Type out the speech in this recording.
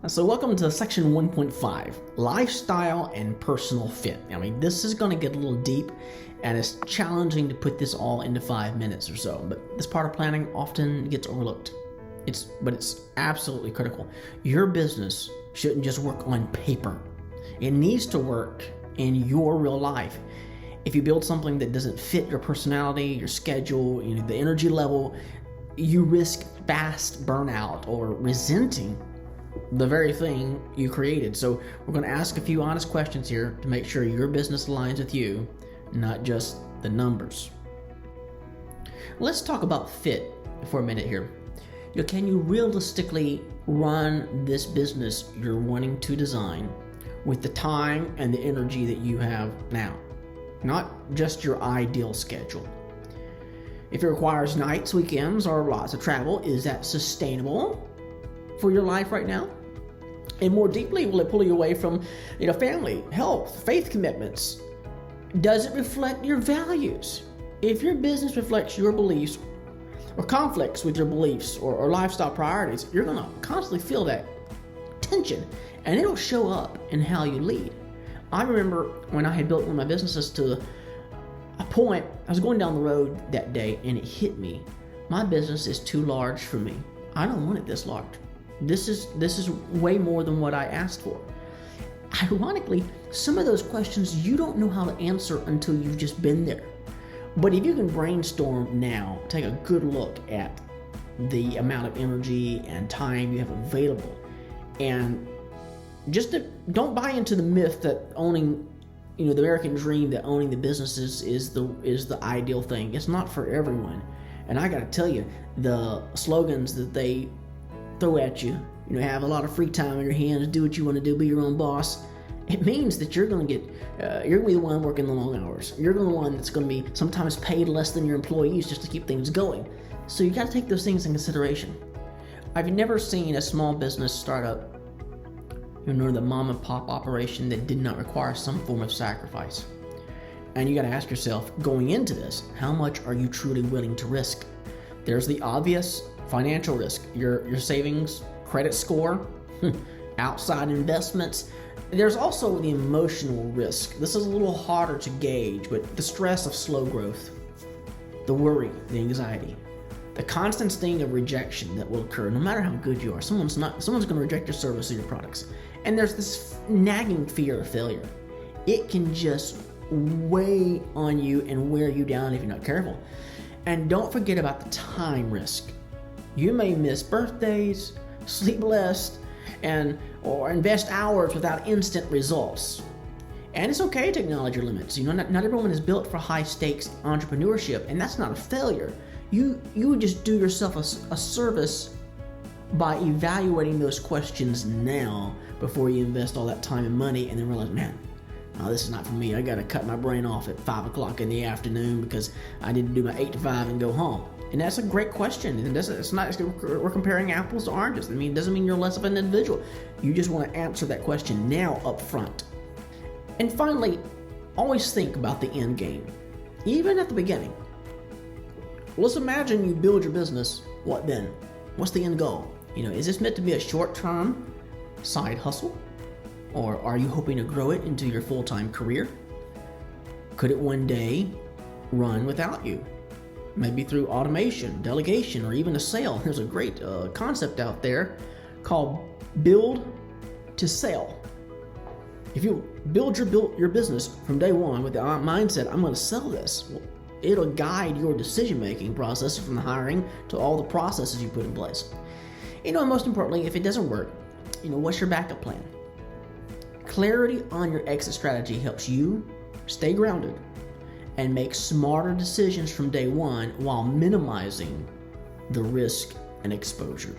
So welcome to section 1.5, lifestyle and personal fit. I mean, this is going to get a little deep and it's challenging to put this all into 5 minutes or so, but this part of planning often gets overlooked. But it's absolutely critical. Your business shouldn't just work on paper. It needs to work in your real life. If you build something that doesn't fit your personality, your schedule, the energy level, you risk fast burnout or resenting the very thing you created. So we're going to ask a few honest questions here to make sure your business aligns with you, not just the numbers. Let's talk about fit for a minute here. Can you realistically run this business you're wanting to design with the time and the energy that you have now? Not just your ideal schedule. If it requires nights, weekends, or lots of travel, is that sustainable for your life right now? And more deeply, will it pull you away from family, health, faith commitments? Does it reflect your values? If your business reflects your beliefs or conflicts with your beliefs or lifestyle priorities, you're going to constantly feel that tension, and it'll show up in how you lead. I remember when I had built one of my businesses to a point, I was going down the road that day and it hit me. My business is too large for me. I don't want it this large. This is way more than what I asked for. Ironically, some of those questions you don't know how to answer until you've just been there. But if you can brainstorm now, take a good look at the amount of energy and time you have available, and don't buy into the myth that owning, the American dream, that owning the businesses is the ideal thing. It's not for everyone. And I got to tell you, the slogans that they throw at you, have a lot of free time in your hands, do what you want to do, be your own boss. It means that you're going to be the one working the long hours. You're the one that's going to be sometimes paid less than your employees just to keep things going. So you got to take those things in consideration. I've never seen a small business startup, nor the mom and pop operation that did not require some form of sacrifice. And you got to ask yourself, going into this, how much are you truly willing to risk? There's the obvious financial risk, your savings, credit score, outside investments. There's also the emotional risk. This is a little harder to gauge, but the stress of slow growth, the worry, the anxiety, the constant sting of rejection that will occur no matter how good you are. Someone's going to reject your service or your products. And there's this nagging fear of failure. It can just weigh on you and wear you down if you're not careful. And don't forget about the time risk. You may miss birthdays, sleep less, or invest hours without instant results. And it's okay to acknowledge your limits. Not everyone is built for high stakes entrepreneurship, and that's not a failure. You would just do yourself a service by evaluating those questions now before you invest all that time and money and then realize, man, no, this is not for me. I got to cut my brain off at 5 o'clock in the afternoon because I need to do my 8 to 5 and go home. And that's a great question. We're comparing apples to oranges. It doesn't mean you're less of an individual. You just want to answer that question now up front. And finally, always think about the end game, even at the beginning. Let's imagine you build your business. What then? What's the end goal? Is this meant to be a short-term side hustle? Or are you hoping to grow it into your full-time career? Could it one day run without you? Maybe through automation, delegation, or even a sale. There's a great concept out there called build to sell. If you build your business from day one with the mindset, I'm going to sell this, well, it'll guide your decision-making process from the hiring to all the processes you put in place. And most importantly, if it doesn't work, what's your backup plan? Clarity on your exit strategy helps you stay grounded and make smarter decisions from day one while minimizing the risk and exposure.